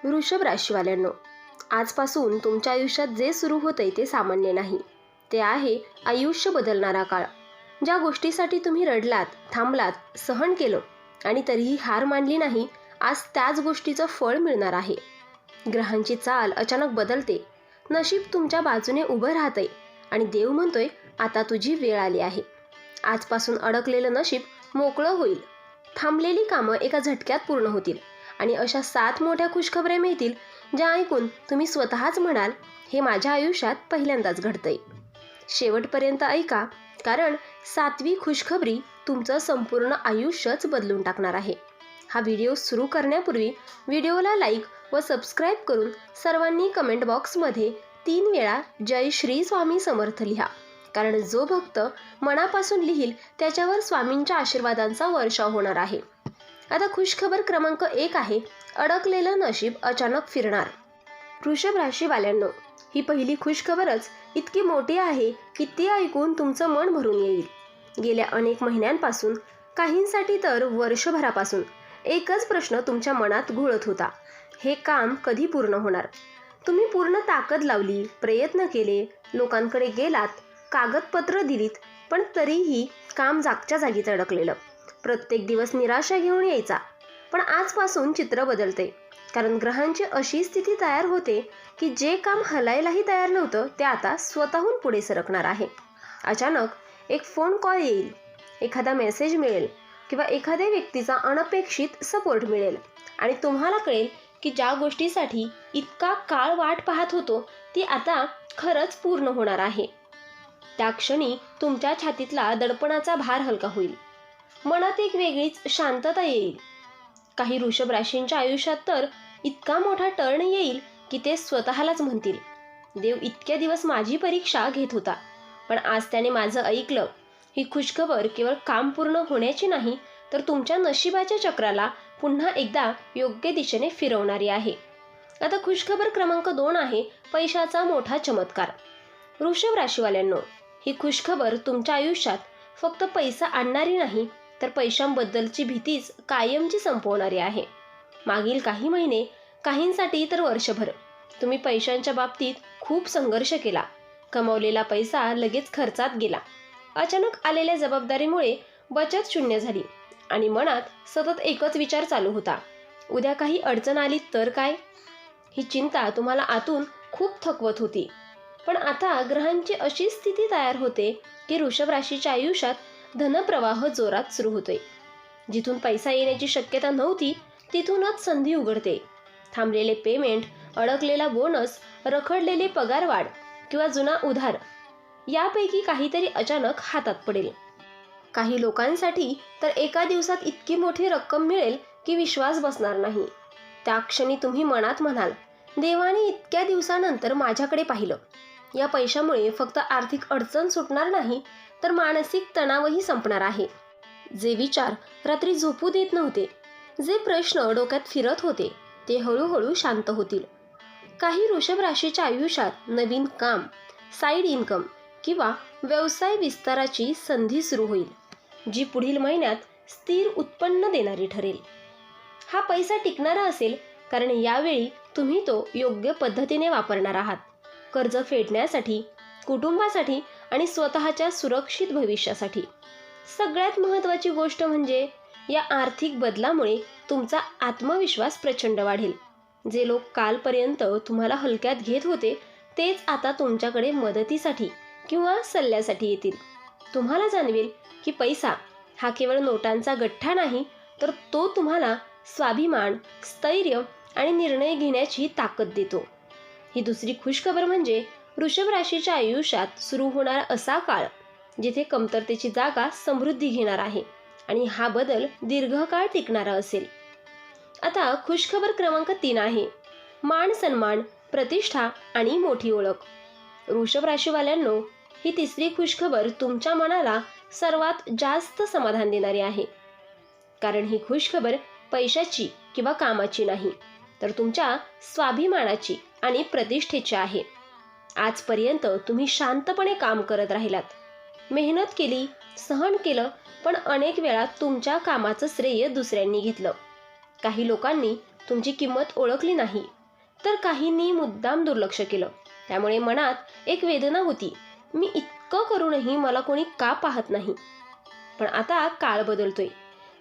वृषभ राशीवाल्यांनो, आजपासून तुमच्या आयुष्यात जे सुरू होतंय ते सामान्य नाही. ते आहे आयुष्य बदलणारा काळ. ज्या गोष्टीसाठी तुम्ही रडलात, थांबलात, सहन केलं आणि तरीही हार मानली नाही, आज त्याच गोष्टीचं फळ मिळणार आहे. ग्रहांची चाल अचानक बदलते, नशीब तुमच्या बाजूने उभं राहतंय आणि देव म्हणतोय, आता तुझी वेळ आली आहे. आजपासून अडकलेलं नशीब मोकळं होईल. थांबलेली कामं एका झटक्यात पूर्ण होतील आणि अशा 7 मोठ्या खुशखबऱ्या मिळतील ज्या ऐकून तुम्ही स्वतःच म्हणाल, हे माझ्या आयुष्यात पहिल्यांदाच घडतंय. शेवटपर्यंत ऐका, कारण 7वी खुशखबरी तुमचं संपूर्ण आयुष्यच बदलून टाकणार आहे. हा व्हिडिओ सुरू करण्यापूर्वी व्हिडिओला लाईक व सबस्क्राईब करून सर्वांनी कमेंट बॉक्समध्ये 3 वेळा जय श्री स्वामी समर्थ लिहा, कारण जो भक्त मनापासून लिहिल त्याच्यावर स्वामींच्या आशीर्वादांचा वर्षाव होणार आहे. आता खुशखबर क्रमांक 1 आहे, अडकलेलं नशीब अचानक फिरणार. वृषभ राशीवाल्यांनो, ही पहिली खुशखबरच इतकी मोठी आहे की ती ऐकून तुमचं मन भरून येईल. गेल्या अनेक महिन्यांपासून, काहींसाठी तर वर्षभरापासून एकच प्रश्न तुमच्या मनात घोळत होता, हे काम कधी पूर्ण होणार? तुम्ही पूर्ण ताकद लावली, प्रयत्न केले, लोकांकडे गेलात, कागदपत्र दिलीत, पण तरीही काम जागच्या जागीच अडकलेलं. प्रत्येक दिवस निराशा घेऊन यायचा. पण आजपासून चित्र बदलते, कारण ग्रहांची अशी स्थिती तयार होते की जे काम हलायलाही तयार नव्हतं ते आता स्वतःहून पुढे सरकणार आहे. अचानक एक फोन कॉल येईल, एखादा मेसेज मिळेल किंवा एखाद्या व्यक्तीचा अनपेक्षित सपोर्ट मिळेल आणि तुम्हाला कळेल की ज्या गोष्टीसाठी इतका काळ वाट पाहत होतो ती आता खरंच पूर्ण होणार आहे. त्या क्षणी तुमच्या छातीतला दडपणाचा भार हलका होईल. मनात एक वेगळीच शांतता येईल. काही वृषभ राशींच्या आयुष्यात तर इतका मोठा टर्न येईल की ते स्वतःलाच म्हणतील, देव इतक्या दिवस माझी परीक्षा घेत होता, पण आज त्याने माझं ऐकलं. ही खुशखबर केवळ काम पूर्ण होण्याची नाही, तर तुमच्या नशिबाच्या चक्राला पुन्हा एकदा योग्य दिशेने फिरवणारी आहे. आता खुशखबर क्रमांक 2 आहे, पैशाचा मोठा चमत्कार. वृषभ राशीवाल्यांनो, ही खुशखबर तुमच्या आयुष्यात फक्त पैसा आणणारी नाही, तर पैशांबद्दलची भीतीच कायमची संपवणारी आहे. मागील काही महिने, काहींसाठी तर वर्षभर, तुम्ही पैशांच्या बाबतीत खूप संघर्ष केला. कमावलेला पैसा लगेच खर्चात गेला. अचानक आलेल्या जबाबदारीमुळे बचत शून्य झाली आणि मनात सतत एकच विचार चालू होता, उद्या काही अडचण आली तर काय? ही चिंता तुम्हाला आतून खूप थकवत होती. पण आता ग्रहांची अशी स्थिती तयार होते की वृषभ राशीच्या आयुष्यात धनप्रवाह जोरात सुरू होतोय. जिथून पैसा येण्याची शक्यता नव्हती तिथूनच संधी उघडते. थांबलेले पेमेंट, अडकलेला बोनस, रखडलेले पगारवाढ किंवा जुना उधार, यापैकी काहीतरी अचानक हातात पडेल. काही लोकांसाठी तर एका दिवसात इतकी मोठी रक्कम मिळेल की विश्वास बसणार नाही. त्या क्षणी तुम्ही मनात म्हणाल, देवाने इतक्या दिवसानंतर माझ्याकडे पाहिलं. या पैशामुळे फक्त आर्थिक अडचण सुटणार नाही, तर मानसिक तणावही संपणार आहे. जे विचार रात्री झोपू देत नव्हते, जे प्रश्न डोक्यात फिरत होते, ते हळूहळू शांत होतील. काही वृषभ राशीच्या आयुष्यात नवीन काम, साईड इन्कम किंवा व्यवसाय विस्ताराची संधी सुरू होईल, जी पुढील महिन्यात स्थिर उत्पन्न देणारी ठरेल. हा पैसा टिकणारा असेल, कारण यावेळी तुम्ही तो योग्य पद्धतीने वापरणार आहात. कर्ज फेडण्यासाठी, कुटुंबासाठी आणि स्वतःच्या सुरक्षित भविष्यासाठी. सगळ्यात महत्त्वाची गोष्ट म्हणजे या आर्थिक बदलामुळे तुमचा आत्मविश्वास प्रचंड वाढेल. जे लोक कालपर्यंत तुम्हाला हलक्यात घेत होते तेच आता तुमच्याकडे मदतीसाठी किंवा सल्ल्यासाठी येतील. तुम्हाला जाणवेल की पैसा हा केवळ नोटांचा गठ्ठा नाही, तर तो तुम्हाला स्वाभिमान, स्थैर्य आणि निर्णय घेण्याची ताकद देतो. ही दुसरी खुशखबर म्हणजे वृषभ राशीच्या आयुष्यात सुरू होणारा असा काळ जिथे कमतरतेची जागा समृद्धी घेणार आहे आणि हा बदल दीर्घकाळ टिकणारा असेल. आता खुशखबर क्रमांक 3 आहे, मान सन्मान, प्रतिष्ठा आणि मोठी ओळख. वृषभ राशीवाल्यांनो, ही तिसरी खुशखबर तुमच्या मनाला सर्वात जास्त समाधान देणारी आहे. कारण ही खुशखबर पैशाची किंवा कामाची नाही, तर तुमच्या स्वाभिमानाची आणि प्रतिष्ठेची आहे. आजपर्यंत तुम्ही शांतपणे काम करत राहिलात, मेहनत केली, सहन केलं, पण अनेक वेळा तुमच्या कामाचं श्रेय दुसऱ्यांनी घेतलं. काही लोकांनी तुमची किंमत ओळखली नाही, तर काहींनी मुद्दाम दुर्लक्ष केलं. त्यामुळे मनात एक वेदना होती, मी इतकं करूनही मला कोणी का पाहत नाही. पण आता काळ बदलतोय.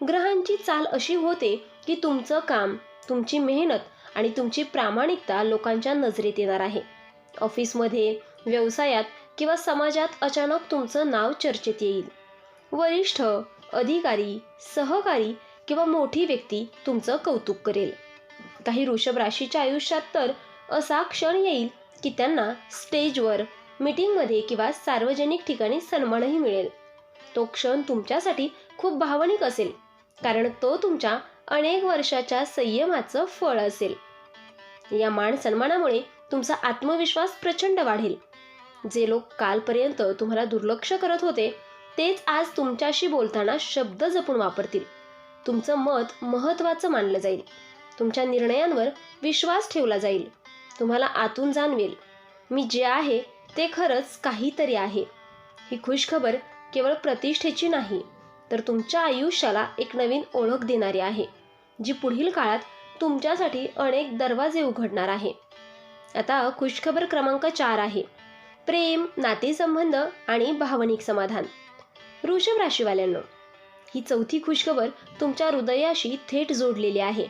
ग्रहांची चाल अशी होते की तुमचं काम, तुमची मेहनत आणि तुमची प्रामाणिकता लोकांच्या नजरेत येणार आहे. ऑफिसमध्ये, व्यवसायात किंवा समाजात अचानक तुमचं नाव चर्चेत येईल. वरिष्ठ, अधिकारी, सहकारी किंवा मोठी व्यक्ती तुमचं कौतुक करेल. काही वृषभ राशीच्या आयुष्यात तर असा क्षण येईल की त्यांना स्टेजवर, मीटिंगमध्ये किंवा सार्वजनिक ठिकाणी सन्मानही मिळेल. तो क्षण तुमच्यासाठी खूप भावनिक असेल, कारण तो तुमच्या अनेक वर्षाच्या संयमाचं फळ असेल. या मान सन्मानामुळे तुमचा आत्मविश्वास प्रचंड वाढेल. जे लोक कालपर्यंत तुम्हाला दुर्लक्ष करत होते, तेच आज तुमच्याशी बोलताना शब्द जपून वापरतील. तुमचं मत महत्त्वाचं मानलं जाईल. तुमच्या निर्णयांवर विश्वास ठेवला जाईल. तुम्हाला आतून जाणवेल, मी जे आहे ते खरंच काहीतरी आहे. ही खुशखबर केवळ प्रतिष्ठेची नाही, तर तुमच्या आयुष्याला एक नवीन ओळख देणारी आहे, जी पुढील काळात तुमच्यासाठी अनेक दरवाजे उघडणार आहे. आता खुशखबर क्रमांक 4 आहे प्रेम, नातेसंबंध आणि भावनिक समाधान. वृषभ राशीवाल्यांनो, ही चौथी खुशखबर तुमच्या हृदयाशी थेट जोडलेली आहे,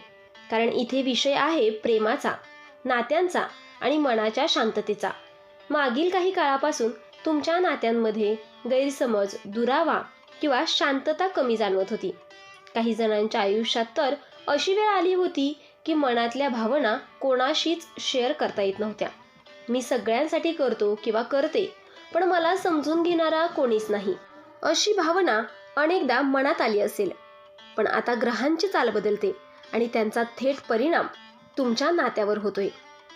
कारण इथे विषय आहे प्रेमाचा, नात्यांचा आणि मनाच्या शांततेचा. मागील काही काळापासून तुमच्या नात्यांमध्ये गैरसमज, दुरावा किंवा शांतता कमी जाणवत होती. काही जणांच्या आयुष्यात तर अशी वेळ आली होती की मनातल्या भावना कोणाशीच शेअर करता येत नव्हत्या. मी सगळ्यांसाठी करतो किंवा करते, पण मला समजून घेणारा कोणीच नाही, अशी भावना अनेकदा मनात आली असेल. पण आता ग्रहांची चाल बदलते आणि त्यांचा थेट परिणाम तुमच्या नात्यावर होतोय.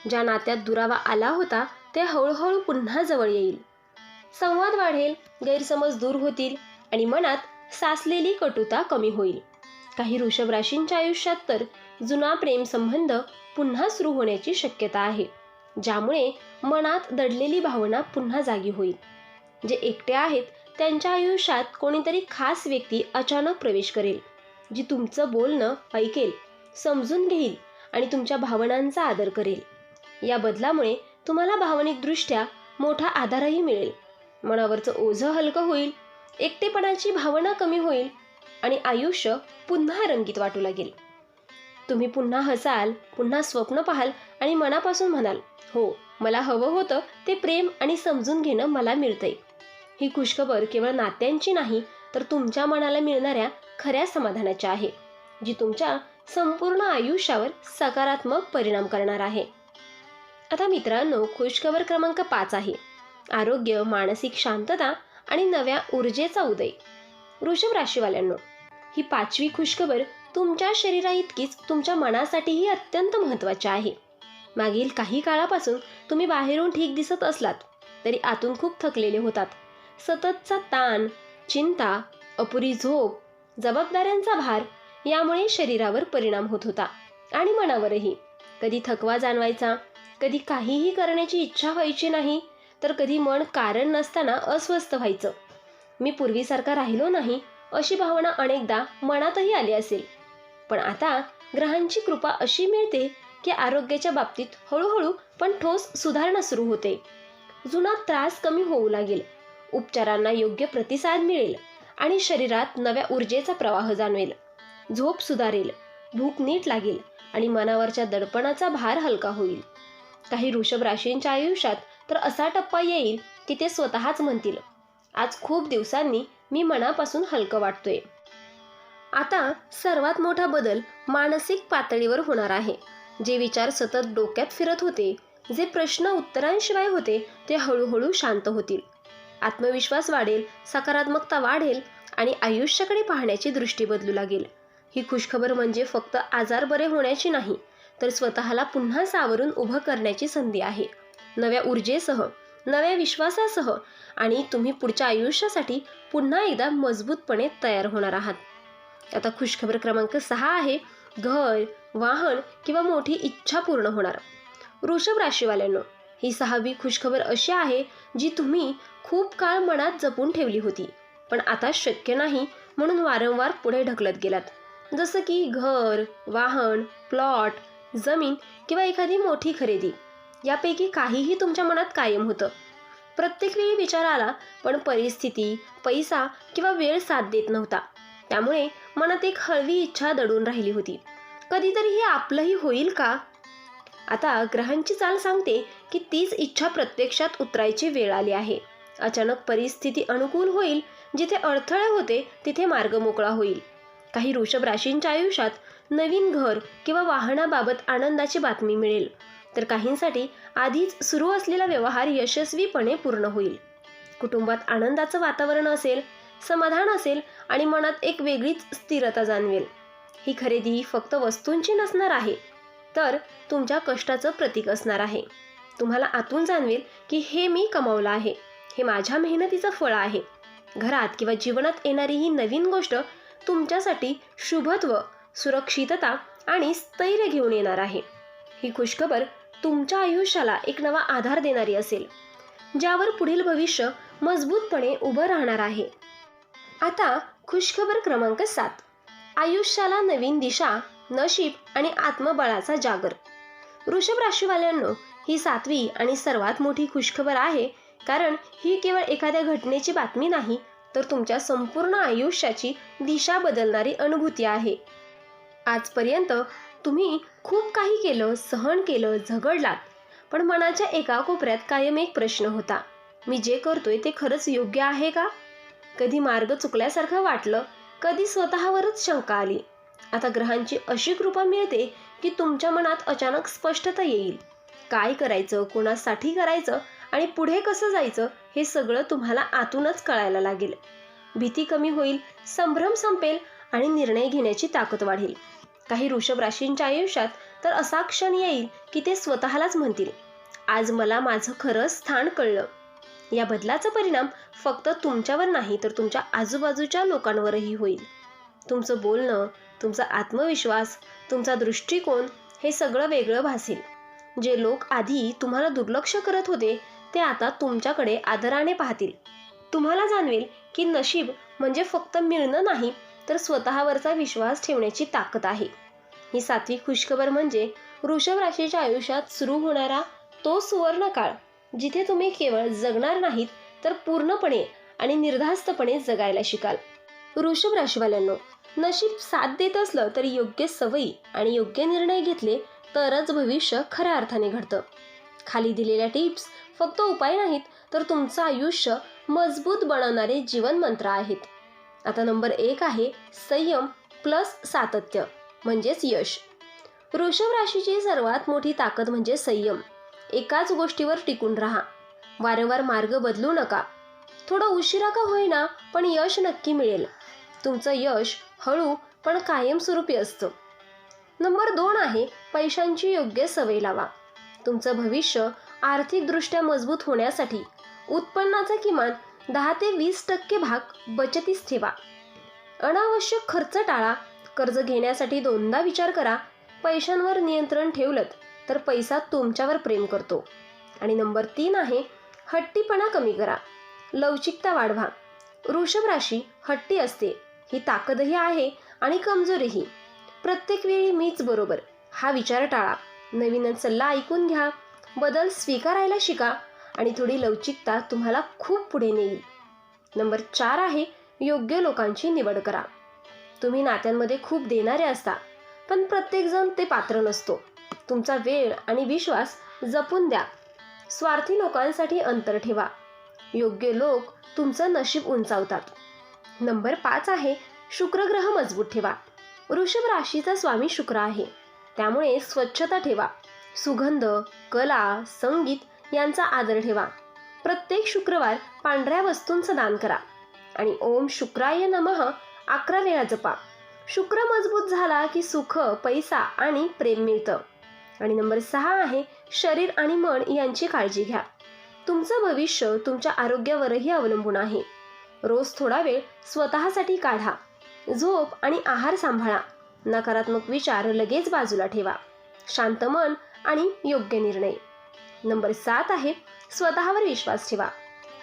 ज्या नात्यात दुरावा आला होता ते हळूहळू पुन्हा जवळ येईल. संवाद वाढेल, गैरसमज दूर होतील आणि मनात साचलेली कटुता कमी होईल. काही वृषभ राशींच्या आयुष्यात तर जुना प्रेम संबंध पुन्हा सुरू होण्याची शक्यता आहे, ज्यामुळे मनात दडलेली भावना पुन्हा जागी होईल. जे एकटे आहेत त्यांच्या आयुष्यात कोणीतरी खास व्यक्ती अचानक प्रवेश करेल, जी तुमचं बोलणं ऐकेल, समजून घेईल आणि तुमच्या भावनांचा आदर करेल. या बदलामुळे तुम्हाला भावनिकदृष्ट्या मोठा आधारही मिळेल. मनावरचं ओझं हलकं होईल, एकटेपणाची भावना कमी होईल आणि आयुष्य पुन्हा रंगीत वाटू लागेल. तुम्ही पुन्हा हसाल, पुन्हा स्वप्न पाहाल आणि मनापासून म्हणाल, हो, मला हवं होतं ते प्रेम आणि समजून घेणं मला मिळतंय. ही खुशखबर केवळ नात्यांची नाही, तर तुमच्या मनाला मिळणाऱ्या खऱ्या समाधानाची आहे, जी तुमच्या संपूर्ण आयुष्यावर सकारात्मक परिणाम करणार आहे. आता मित्रांनो, खुशखबर क्रमांक 5 आहे आरोग्य, मानसिक शांतता आणि नव्या ऊर्जेचा उदय. वृषभ राशीवाल्यांनो, ही 5वी खुशखबर तुमच्या शरीराइतकीच तुमच्या मनासाठीही अत्यंत महत्त्वाची आहे. मागील काही काळापासून तुम्ही बाहेरून ठीक दिसत असलात, तरी आतून खूप थकलेले होतात. सततचा ताण, चिंता, अपुरी झोप, जबाबदाऱ्यांचा भार यामुळे शरीरावर परिणाम होत होता आणि मनावरही. कधी थकवा जाणवायचा, कधी काहीही करण्याची इच्छा व्हायची नाही, तर कधी मन कारण नसताना अस्वस्थ व्हायचं. मी पूर्वीसारखा राहिलो नाही, अशी भावना अनेकदा मनातही आली असेल. पण आता ग्रहांची कृपा अशी मिळते की आरोग्याच्या बाबतीत हळूहळू पण ठोस सुधारणा सुरू होते. जुना त्रास कमी होऊ लागेल, उपचारांना योग्य प्रतिसाद मिळेल आणि शरीरात नव्या ऊर्जेचा प्रवाह जाणवेल. झोप सुधारेल, भूक नीट लागेल आणि मनावरच्या दडपणाचा भार हलका होईल. काही वृषभ राशींच्या आयुष्यात तर असा टप्पा येईल की ते स्वतःच म्हणतील, आज खूप दिवसांनी मी मनापासून हलकं वाटतोय. आता सर्वात मोठा बदल मानसिक पातळीवर होणार आहे. जे विचार सतत डोक्यात फिरत होते, जे प्रश्न उत्तरांशिवाय होते, ते हळूहळू शांत होतील. आत्मविश्वास वाढेल, सकारात्मकता वाढेल आणि आयुष्याकडे पाहण्याची दृष्टी बदलू लागेल. ही खुशखबर म्हणजे फक्त आजार बरे होण्याची नाही, तर स्वतःला पुन्हा सावरून उभं करण्याची संधी आहे. नव्या ऊर्जेसह, नव्या विश्वासासह आणि तुम्ही पुढच्या आयुष्यासाठी पुन्हा एकदा मजबूतपणे तयार होणार आहात. आता खुशखबर क्रमांक 6 आहे घर, वाहन किंवा मोठी इच्छा पूर्ण होणार. वृषभ राशीवाल्यांनो, ही 6वी खुशखबर अशी आहे जी तुम्ही खूप काळ मनात जपून ठेवली होती, पण आता शक्य नाही म्हणून वारंवार पुढे ढकलत गेलात. जसं की घर, वाहन, प्लॉट जमीन किंवा एखादी मोठी खरेदी यापैकी काहीही तुमच्या मनात कायम होतं. प्रत्येक वेळी विचार आला, पण परिस्थिती, पैसा किंवा वेळ साथ देत नव्हता. त्यामुळे मनात एक हळवी इच्छा दडून राहिली होती. कधीतरी हे आपलंही होईल का? आता ग्रहांची चाल सांगते की तीच इच्छा प्रत्यक्षात उतरायची वेळ आली आहे. अचानक परिस्थिती अनुकूल होईल. जिथे अडथळे होते तिथे मार्ग मोकळा होईल. काही वृषभ राशींच्या आयुष्यात नवीन घर किंवा वाहनाबाबत आनंदाची बातमी मिळेल, तर काहींसाठी आधीच सुरू असलेला व्यवहार यशस्वीपणे पूर्ण होईल. कुटुंबात आनंदाचं वातावरण असेल, समाधान असेल आणि मनात एक वेगळीच स्थिरता जाणवेल. ही खरेदी फक्त वस्तूंची नसणार आहे, तर तुमच्या कष्टाचं प्रतीक असणार आहे. तुम्हाला आतून जाणवेल की हे मी कमावलं आहे, हे माझ्या मेहनतीचं फळ आहे. घरात किंवा जीवनात येणारी ही नवीन गोष्ट तुमच्यासाठी शुभत्व, सुरक्षितता आणि स्थैर्य घेऊन येणार आहे. ही खुशखबर तुमच्या आयुष्याला एक नवा आधार देणारी असेल, ज्यावर पुढील भविष्य मजबूतपणे उभं राहणार आहे. आता खुशखबर क्रमांक 7. आयुष्याला नवीन दिशा, नशीब आणि आत्मबळाचा जागर. वृषभ राशीवाल्यांनो, ही 7वी आणि सर्वात मोठी खुशखबर आहे, कारण ही केवळ एखाद्या घटनेची बातमी नाही, तर तुमच्या संपूर्ण आयुष्याची दिशा बदलणारी अनुभूती आहे. आजपर्यंत तुम्ही खूप काही केलं, सहन केलं, झगडलात, पण मनाच्या एका कोपऱ्यात कायम एक प्रश्न होता, मी जे करतोय ते खरंच योग्य आहे का? कधी मार्ग चुकल्यासारखं वाटलं, कधी स्वतःवरच शंका आली. आता ग्रहांची अशी कृपा मिळते की तुमच्या मनात अचानक स्पष्टता येईल. काय करायचं, कोणासाठी करायचं आणि पुढे कसं जायचं हे सगळं तुम्हाला आतूनच कळायला लागेल. भीती कमी होईल, संभ्रम संपेल आणि निर्णय घेण्याची ताकद वाढेल. काही वृषभ राशींच्या आयुष्यात तर असा क्षण येईल की ते स्वतःलाच म्हणतील, आज मला माझं खरं स्थान कळलं. या बदलाचा परिणाम फक्त तुमच्यावर नाही, तर तुमच्या आजूबाजूच्या लोकांवरही होईल. तुमचं बोलणं, तुमचा आत्मविश्वास, तुमचा दृष्टिकोन हे सगळं वेगळं भासेल. जे लोक आधी तुम्हाला दुर्लक्ष करत होते ते आता तुमच्याकडे आदराने पाहतील. तुम्हाला जाणवेल की नशीब म्हणजे फक्त मिळणं नाही, तर स्वतःवरचा विश्वास ठेवण्याची ताकद आहे. ही 7वी खुशखबर म्हणजे वृषभ राशीच्या आयुष्यात सुरू होणारा तो सुवर्ण काळ, जिथे तुम्ही केवळ जगणार नाहीत, तर पूर्णपणे आणि निर्धास्तपणे जगायला शिकाल. वृषभ राशीवाल्यांनो, नशीब साथ देत असलं तरी योग्य सवयी आणि योग्य निर्णय घेतले तरच भविष्य खऱ्या अर्थाने घडतं. खाली दिलेल्या टिप्स फक्त उपाय नाहीत, तर तुमचं आयुष्य मजबूत बनवणारे जीवन मंत्र आहेत. आता नंबर 1 आहे संयम प्लस सातत्य म्हणजेच यश. वृषभ राशीची सर्वात मोठी ताकद म्हणजे संयम. एकाच गोष्टीवर टिकून राहा. वारंवार मार्ग बदलू नका. थोडं उशिरा का होईना, पण यश नक्की मिळेल. तुमचं यश हळू पण कायमस्वरूपी असतं. नंबर 2 आहे पैशांची योग्य सवय लावा. तुमचं भविष्य आर्थिकदृष्ट्या मजबूत होण्यासाठी उत्पन्नाचा किमान 10 ते 20% भाग बचतीस ठेवा. अनावश्यक खर्च टाळा. कर्ज घेण्यासाठी दोनदा विचार करा. पैशांवर नियंत्रण ठेवलं तर पैसा तुमच्यावर प्रेम करतो. आणि नंबर 3 आहे हट्टीपणा कमी करा. लवचिकता वाढवा. वृषभ राशी हट्टी असते. ही ताकदही आहे आणि कमजोरीही. प्रत्येक वेळी मीच बरोबर हा विचार टाळा. नवीन सल्ला ऐकून घ्या. बदल स्वीकारायला शिका आणि थोडी लवचिकता तुम्हाला खूप पुढे नेईल. नंबर 4 आहे योग्य लोकांची निवड करा. तुम्ही नात्यांमध्ये खूप देणारे असता, पण प्रत्येकजण ते पात्र नसतो. तुमचा वेळ आणि विश्वास जपून द्या. स्वार्थी लोकांसाठी अंतर ठेवा. योग्य लोक तुमचं नशीब उंचावतात. नंबर 5 आहे शुक्र ग्रह मजबूत ठेवा. वृषभ राशीचा स्वामी शुक्र आहे, त्यामुळे स्वच्छता ठेवा. सुगंध, कला, संगीत यांचा आदर ठेवा. प्रत्येक शुक्रवार पांढऱ्या वस्तूंचं दान करा आणि ओम शुक्राय नमः 11 वेळा जपा. शुक्र मजबूत झाला की सुख, पैसा आणि प्रेम मिळतं. आणि नंबर 6 आहे शरीर आणि मन यांची काळजी घ्या. तुमचं भविष्य तुमच्या आरोग्यावरही अवलंबून आहे. रोज थोडा वेळ स्वतःसाठी काढा. झोप आणि आहार सांभाळा. नकारात्मक विचार लगेच बाजूला ठेवा. शांत मन आणि योग्य निर्णय. नंबर 7 आहे स्वतःवर विश्वास ठेवा.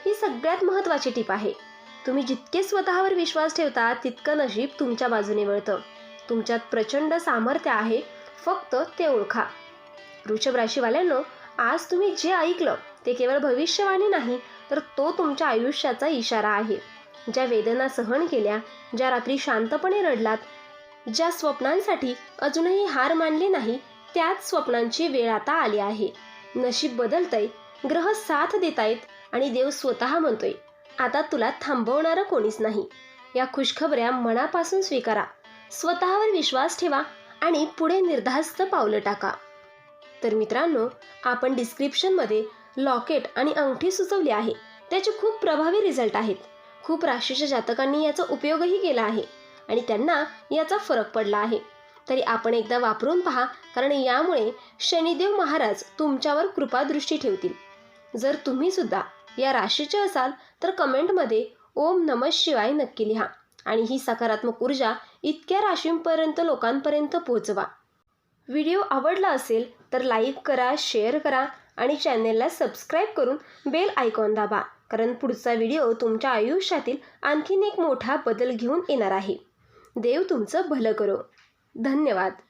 ही सगळ्यात महत्त्वाची टीप आहे. तुम्ही जितके स्वतःवर विश्वास ठेवता तितकं नशीब तुमच्या बाजूने वळतं. तुमच्यात प्रचंड सामर्थ्य आहे, फक्त ते ओळखा. वृषभ राशीवाल्यांनो, आज तुम्ही जे ऐकलं ते केवळ भविष्यवाणी नाही, तर तो तुमच्या आयुष्याचा इशारा आहे. ज्या वेदना सहन केल्या, ज्या रात्री शांतपणे रडलात, ज्या स्वप्नांसाठी अजूनही हार मानली नाही, त्याच स्वप्नांची वेळ आता आली आहे. नशीब बदलतंय, ग्रह साथ देतायत आणि देव स्वतः म्हणतोय, आता तुला थांबवणारं कोणीच नाही. या खुशखबऱ्या मनापासून स्वीकारा, स्वतःवर विश्वास ठेवा आणि पुढे निर्धास्त पावलं टाका. तर मित्रांनो, आपण डिस्क्रिप्शनमध्ये लॉकेट आणि अंगठी सुचवली आहे. त्याचे खूप प्रभावी रिझल्ट आहेत. खूप राशीच्या जातकांनी याचा उपयोगही केला आहे आणि त्यांना याचा फरक पडला आहे. तरी आपण एकदा वापरून पहा, कारण यामुळे शनिदेव महाराज तुमच्यावर कृपादृष्टी ठेवतील. जर तुम्ही सुद्धा या राशीचे असाल तर कमेंटमध्ये ओम नमः शिवाय नक्की लिहा आणि ही सकारात्मक ऊर्जा इतक्या राशींपर्यंत लोकांपर्यंत पोहोचवा. व्हिडिओ आवडला असेल तर लाईक करा, शेअर करा आणि चॅनेलला सबस्क्राईब करून बेल आयकॉन दाबा, कारण पुढचा व्हिडिओ तुमच्या आयुष्यातील आणखीन एक मोठा बदल घेऊन येणार आहे. देव तुमचं भलं करो. धन्यवाद.